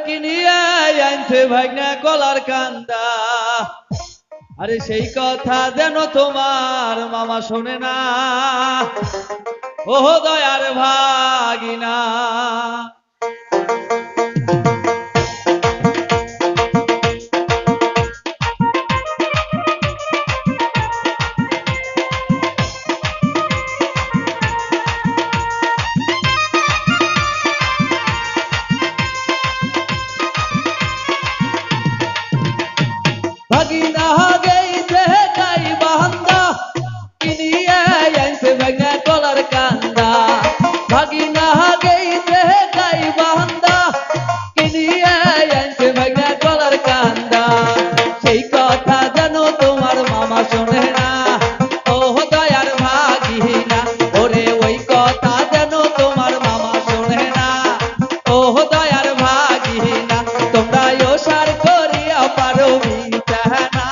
কিনিয়ে আনছে ভাগনা কলার কান্দা। আরে সেই কথা যেন তোমার মামা শোনে না, ও দয়ার ভাগিনা। ভাগিনা গেইছে গাই বান্দা, কিনিয়ে আনছে ভাগনা কলার কান্দা। ভাগিনা গেইছে গাই বান্দা, কিনিয়ে আনছে ভাগনা কলার কান্দা। সেই কথা যেন তোমার মামা শোনে না, ও দয়ার ভাগিনা। ওরে ওই কথা যেন তোমার মামা শোনে না, ও দয়ার ভাগিনা। তোমরা ওসার করিয়া পারো বিছানা,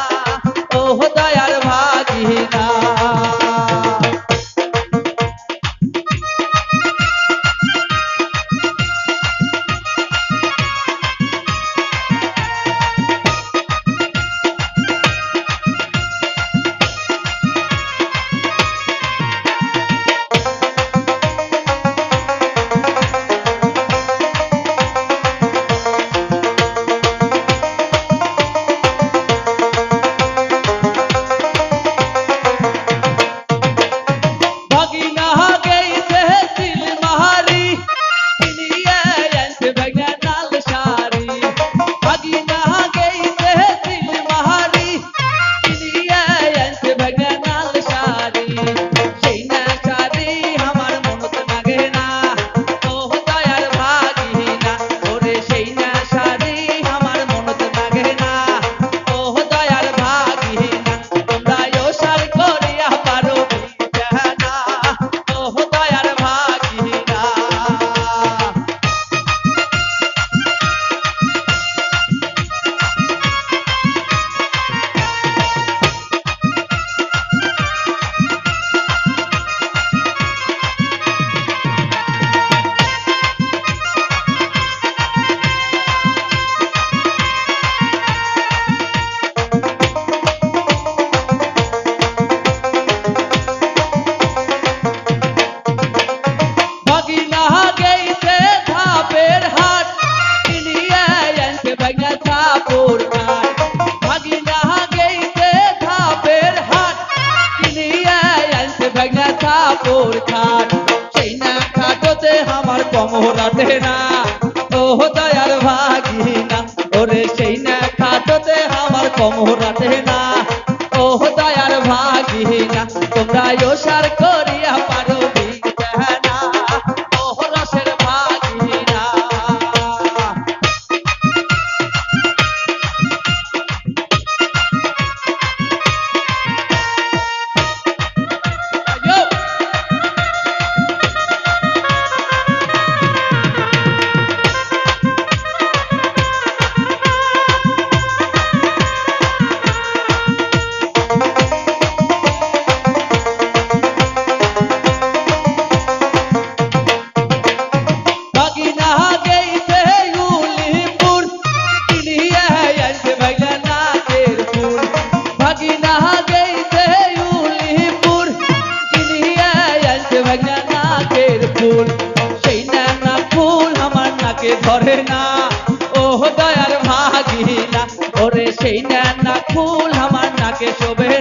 ও দয়ার ভাগিনা। সেই না খাটোতে আমার কমরাতে না, ও দয়ার ভাগিনা। ওরে সেই না খাটোতে আমার কমরাতে না, ও দয়ার ভাগিনা। তোমরা ওসার করিয়া পারো বিছানা, ও রসের ভাগিনা। ধরে না, ও দয়ার ভাগিনা। ওরে সেই না ফুল আমার নাকে শোভে